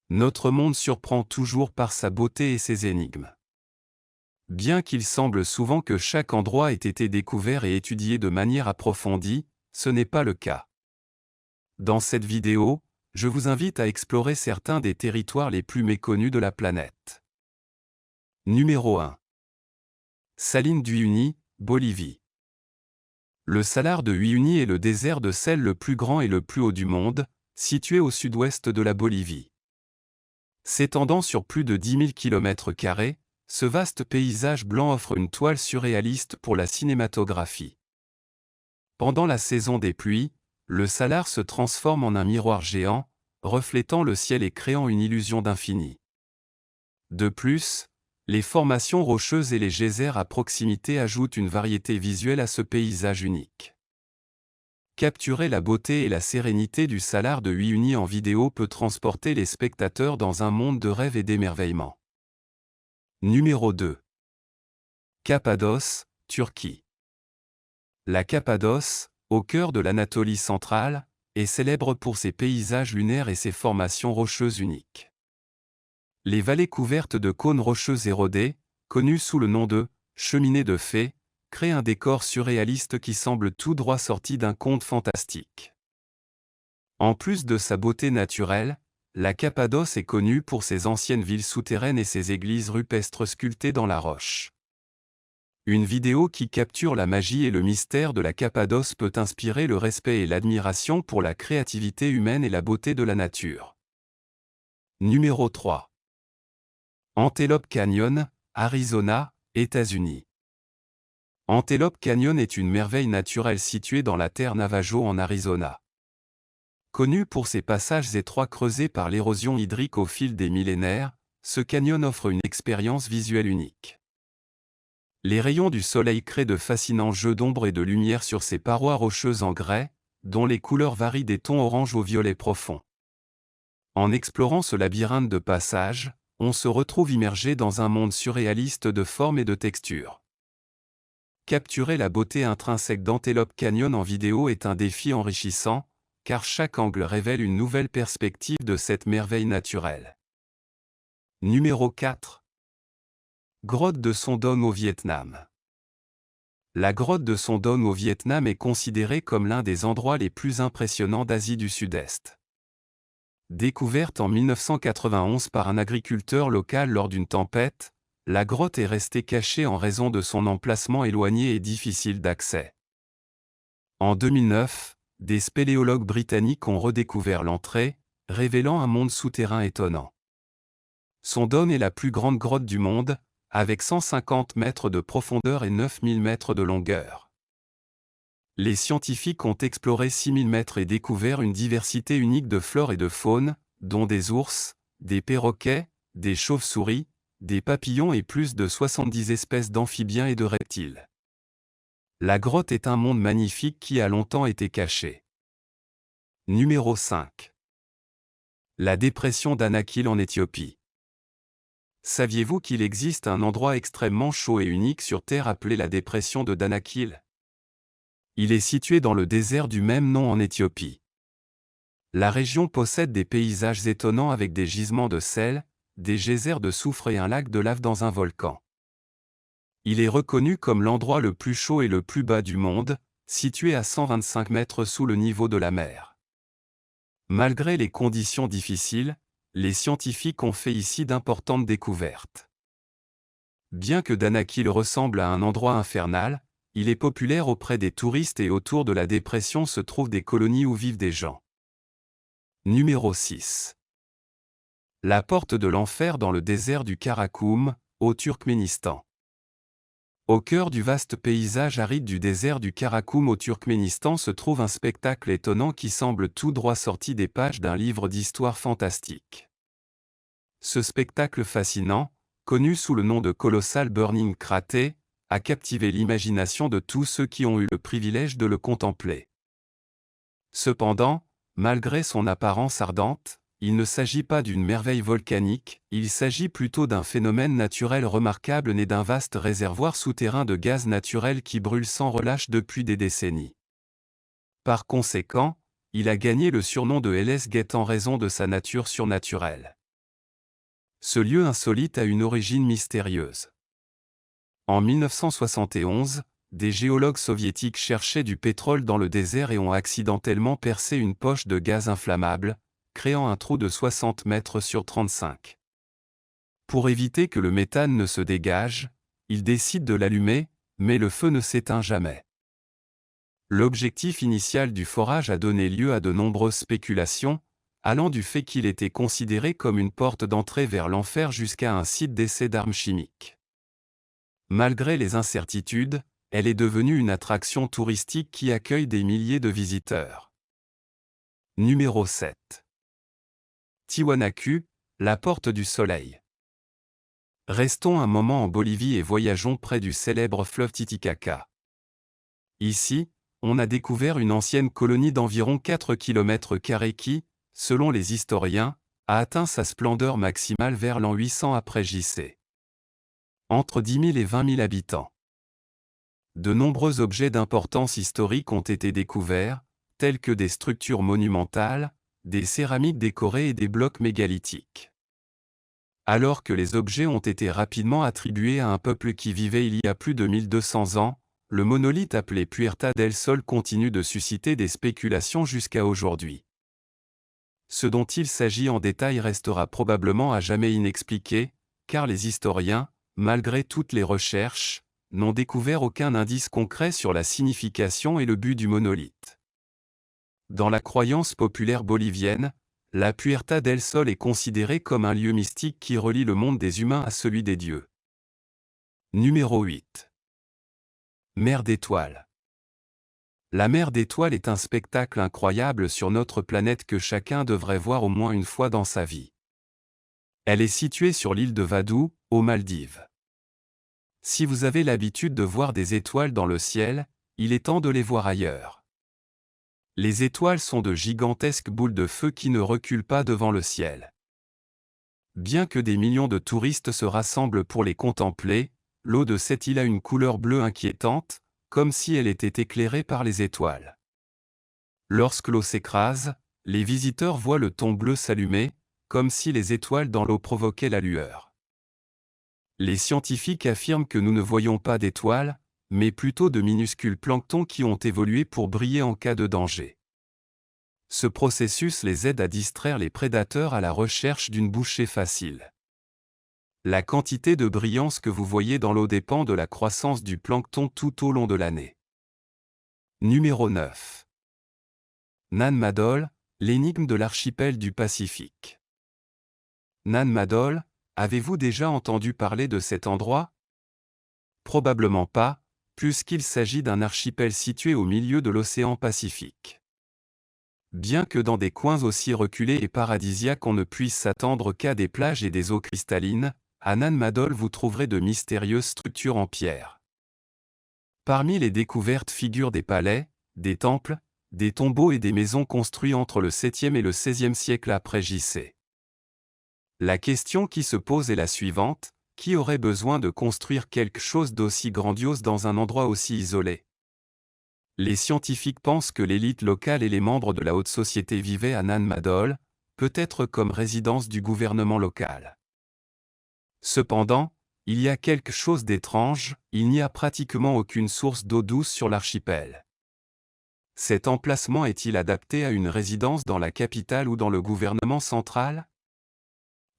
Notre monde surprend toujours par sa beauté et ses énigmes. Bien qu'il semble souvent que chaque endroit ait été découvert et étudié de manière approfondie, ce n'est pas le cas. Dans cette vidéo, je vous invite à explorer certains des territoires les plus méconnus de la planète. Numéro 1. Saline d'Uyuni, Bolivie. Le salar de Uyuni est le désert de sel le plus grand et le plus haut du monde, situé au sud-ouest de la Bolivie. S'étendant sur plus de 10 000 km², ce vaste paysage blanc offre une toile surréaliste pour la cinématographie. Pendant la saison des pluies, le salar se transforme en un miroir géant, reflétant le ciel et créant une illusion d'infini. De plus, les formations rocheuses et les geysers à proximité ajoutent une variété visuelle à ce paysage unique. Capturer la beauté et la sérénité du salar de Uyuni en vidéo peut transporter les spectateurs dans un monde de rêve et d'émerveillement. Numéro 2. Cappadoce, Turquie. La Cappadoce, au cœur de l'Anatolie centrale, est célèbre pour ses paysages lunaires et ses formations rocheuses uniques. Les vallées couvertes de cônes rocheux érodés, connues sous le nom de « cheminées de fées », créent un décor surréaliste qui semble tout droit sorti d'un conte fantastique. En plus de sa beauté naturelle, la Cappadoce est connue pour ses anciennes villes souterraines et ses églises rupestres sculptées dans la roche. Une vidéo qui capture la magie et le mystère de la Cappadoce peut inspirer le respect et l'admiration pour la créativité humaine et la beauté de la nature. Numéro 3. Antelope Canyon, Arizona, États-Unis. Antelope Canyon est une merveille naturelle située dans la terre Navajo en Arizona. Connu pour ses passages étroits creusés par l'érosion hydrique au fil des millénaires, ce canyon offre une expérience visuelle unique. Les rayons du soleil créent de fascinants jeux d'ombre et de lumière sur ces parois rocheuses en grès, dont les couleurs varient des tons orange au violet profond. En explorant ce labyrinthe de passages, on se retrouve immergé dans un monde surréaliste de formes et de textures. Capturer la beauté intrinsèque d'Antelope Canyon en vidéo est un défi enrichissant, car chaque angle révèle une nouvelle perspective de cette merveille naturelle. Numéro 4. Grotte de Son Doong au Vietnam. La grotte de Son Doong au Vietnam est considérée comme l'un des endroits les plus impressionnants d'Asie du Sud-Est. Découverte en 1991 par un agriculteur local lors d'une tempête, la grotte est restée cachée en raison de son emplacement éloigné et difficile d'accès. En 2009, des spéléologues britanniques ont redécouvert l'entrée, révélant un monde souterrain étonnant. Son dôme est la plus grande grotte du monde, avec 150 mètres de profondeur et 9000 mètres de longueur. Les scientifiques ont exploré 6000 mètres et découvert une diversité unique de flore et de faune, dont des ours, des perroquets, des chauves-souris, des papillons et plus de 70 espèces d'amphibiens et de reptiles. La grotte est un monde magnifique qui a longtemps été caché. Numéro 5. La dépression d'Anakil en Éthiopie. Saviez-vous qu'il existe un endroit extrêmement chaud et unique sur Terre appelé la dépression de Danakil? Il est situé dans le désert du même nom en Éthiopie. La région possède des paysages étonnants avec des gisements de sel, des geysers de soufre et un lac de lave dans un volcan. Il est reconnu comme l'endroit le plus chaud et le plus bas du monde, situé à 125 mètres sous le niveau de la mer. Malgré les conditions difficiles, les scientifiques ont fait ici d'importantes découvertes. Bien que Danakil ressemble à un endroit infernal, il est populaire auprès des touristes et autour de la dépression se trouvent des colonies où vivent des gens. Numéro 6. La porte de l'enfer dans le désert du Karakoum, au Turkménistan. Au cœur du vaste paysage aride du désert du Karakoum au Turkménistan se trouve un spectacle étonnant qui semble tout droit sorti des pages d'un livre d'histoire fantastique. Ce spectacle fascinant, connu sous le nom de Colossal Burning Crater, a captivé l'imagination de tous ceux qui ont eu le privilège de le contempler. Cependant, malgré son apparence ardente, il ne s'agit pas d'une merveille volcanique, il s'agit plutôt d'un phénomène naturel remarquable né d'un vaste réservoir souterrain de gaz naturel qui brûle sans relâche depuis des décennies. Par conséquent, il a gagné le surnom de Hell's Gate en raison de sa nature surnaturelle. Ce lieu insolite a une origine mystérieuse. En 1971, des géologues soviétiques cherchaient du pétrole dans le désert et ont accidentellement percé une poche de gaz inflammable, créant un trou de 60 mètres sur 35. Pour éviter que le méthane ne se dégage, ils décident de l'allumer, mais le feu ne s'éteint jamais. L'objectif initial du forage a donné lieu à de nombreuses spéculations, allant du fait qu'il était considéré comme une porte d'entrée vers l'enfer jusqu'à un site d'essai d'armes chimiques. Malgré les incertitudes, elle est devenue une attraction touristique qui accueille des milliers de visiteurs. Numéro 7. Tiwanaku, la porte du soleil. Restons un moment en Bolivie et voyageons près du célèbre fleuve Titicaca. Ici, on a découvert une ancienne colonie d'environ 4 km² qui, selon les historiens, a atteint sa splendeur maximale vers l'an 800 après J.C. Entre 10 000 et 20 000 habitants. De nombreux objets d'importance historique ont été découverts, tels que des structures monumentales, des céramiques décorées et des blocs mégalithiques. Alors que les objets ont été rapidement attribués à un peuple qui vivait il y a plus de 1200 ans, le monolithe appelé Puerta del Sol continue de susciter des spéculations jusqu'à aujourd'hui. Ce dont il s'agit en détail restera probablement à jamais inexpliqué, car les historiens, malgré toutes les recherches, n'ont découvert aucun indice concret sur la signification et le but du monolithe. Dans la croyance populaire bolivienne, la Puerta del Sol est considérée comme un lieu mystique qui relie le monde des humains à celui des dieux. Numéro 8. Mer d'étoiles. La mer d'étoiles est un spectacle incroyable sur notre planète que chacun devrait voir au moins une fois dans sa vie. Elle est située sur l'île de Vadou, aux Maldives. Si vous avez l'habitude de voir des étoiles dans le ciel, il est temps de les voir ailleurs. Les étoiles sont de gigantesques boules de feu qui ne reculent pas devant le ciel. Bien que des millions de touristes se rassemblent pour les contempler, l'eau de cette île a une couleur bleue inquiétante, comme si elle était éclairée par les étoiles. Lorsque l'eau s'écrase, les visiteurs voient le ton bleu s'allumer, comme si les étoiles dans l'eau provoquaient la lueur. Les scientifiques affirment que nous ne voyons pas d'étoiles, mais plutôt de minuscules planctons qui ont évolué pour briller en cas de danger. Ce processus les aide à distraire les prédateurs à la recherche d'une bouchée facile. La quantité de brillance que vous voyez dans l'eau dépend de la croissance du plancton tout au long de l'année. Numéro 9. Nan Madol, l'énigme de l'archipel du Pacifique. Nan Madol, avez-vous déjà entendu parler de cet endroit? Probablement pas, puisqu'il s'agit d'un archipel situé au milieu de l'océan Pacifique. Bien que dans des coins aussi reculés et paradisiaques on ne puisse s'attendre qu'à des plages et des eaux cristallines, à Nan Madol vous trouverez de mystérieuses structures en pierre. Parmi les découvertes figurent des palais, des temples, des tombeaux et des maisons construits entre le 7e et le 16e siècle après J.C. La question qui se pose est la suivante: qui aurait besoin de construire quelque chose d'aussi grandiose dans un endroit aussi isolé? Les scientifiques pensent que l'élite locale et les membres de la haute société vivaient à Nan Madol, peut-être comme résidence du gouvernement local. Cependant, il y a quelque chose d'étrange, il n'y a pratiquement aucune source d'eau douce sur l'archipel. Cet emplacement est-il adapté à une résidence dans la capitale ou dans le gouvernement central?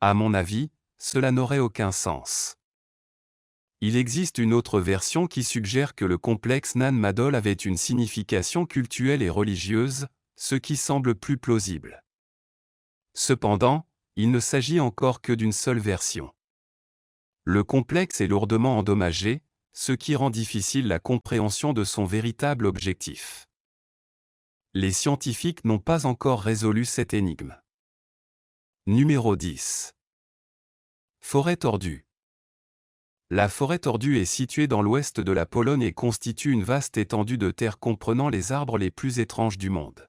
À mon avis, cela n'aurait aucun sens. Il existe une autre version qui suggère que le complexe Nan Madol avait une signification cultuelle et religieuse, ce qui semble plus plausible. Cependant, il ne s'agit encore que d'une seule version. Le complexe est lourdement endommagé, ce qui rend difficile la compréhension de son véritable objectif. Les scientifiques n'ont pas encore résolu cette énigme. Numéro 10. Forêt tordue. La forêt tordue est située dans l'ouest de la Pologne et constitue une vaste étendue de terre comprenant les arbres les plus étranges du monde.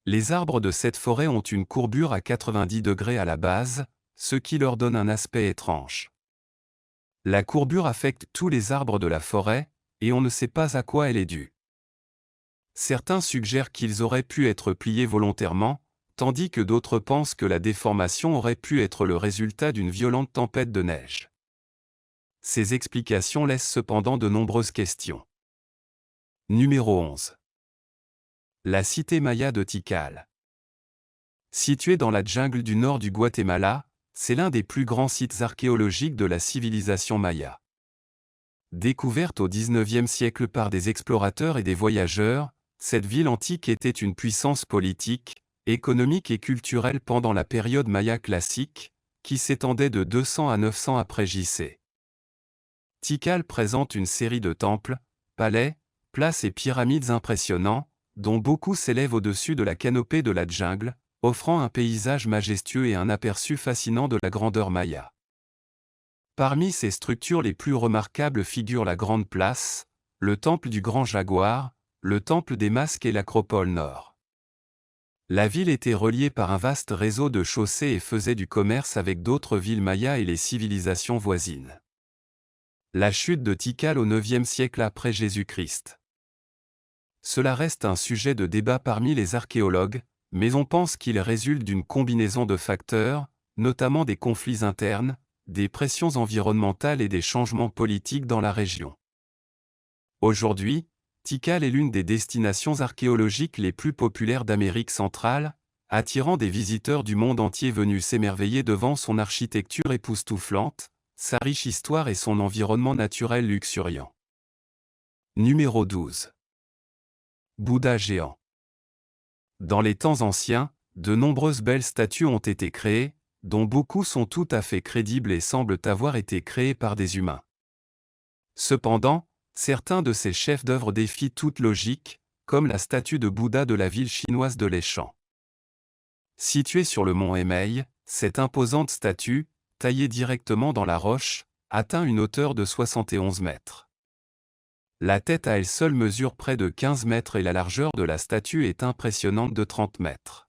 Les arbres de cette forêt ont une courbure à 90 degrés à la base, ce qui leur donne un aspect étrange. La courbure affecte tous les arbres de la forêt, et on ne sait pas à quoi elle est due. Certains suggèrent qu'ils auraient pu être pliés volontairement, tandis que d'autres pensent que la déformation aurait pu être le résultat d'une violente tempête de neige. Ces explications laissent cependant de nombreuses questions. Numéro 11. La cité maya de Tikal. Située dans la jungle du nord du Guatemala, c'est l'un des plus grands sites archéologiques de la civilisation maya. Découverte au XIXe siècle par des explorateurs et des voyageurs, cette ville antique était une puissance politique, économique et culturelle pendant la période maya classique, qui s'étendait de 200 à 900 après J.C. Tikal présente une série de temples, palais, places et pyramides impressionnants, dont beaucoup s'élèvent au-dessus de la canopée de la jungle, offrant un paysage majestueux et un aperçu fascinant de la grandeur maya. Parmi ces structures les plus remarquables figurent la Grande Place, le Temple du Grand Jaguar, le Temple des Masques et l'Acropole Nord. La ville était reliée par un vaste réseau de chaussées et faisait du commerce avec d'autres villes mayas et les civilisations voisines. La chute de Tikal au IXe siècle après Jésus-Christ. Cela reste un sujet de débat parmi les archéologues, mais on pense qu'il résulte d'une combinaison de facteurs, notamment des conflits internes, des pressions environnementales et des changements politiques dans la région. Aujourd'hui, Tikal est l'une des destinations archéologiques les plus populaires d'Amérique centrale, attirant des visiteurs du monde entier venus s'émerveiller devant son architecture époustouflante, sa riche histoire et son environnement naturel luxuriant. Numéro 12. Bouddha géant. Dans les temps anciens, de nombreuses belles statues ont été créées, dont beaucoup sont tout à fait crédibles et semblent avoir été créées par des humains. Cependant, certains de ces chefs-d'œuvre défient toute logique, comme la statue de Bouddha de la ville chinoise de Leshan. Située sur le mont Emei, cette imposante statue, taillée directement dans la roche, atteint une hauteur de 71 mètres. La tête à elle seule mesure près de 15 mètres et la largeur de la statue est impressionnante de 30 mètres.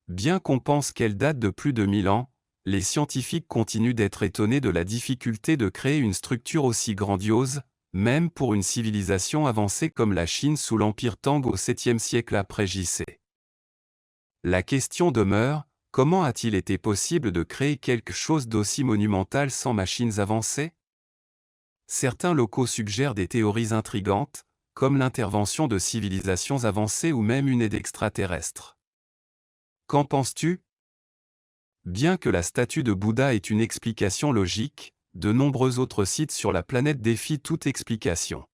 Bien qu'on pense qu'elle date de plus de 1000 ans, les scientifiques continuent d'être étonnés de la difficulté de créer une structure aussi grandiose, même pour une civilisation avancée comme la Chine sous l'Empire Tang au 7e siècle après J.C. La question demeure, comment a-t-il été possible de créer quelque chose d'aussi monumental sans machines avancées ? Certains locaux suggèrent des théories intrigantes, comme l'intervention de civilisations avancées ou même une aide extraterrestre. Qu'en penses-tu ? Bien que la statue de Bouddha ait une explication logique, de nombreux autres sites sur la planète défient toute explication.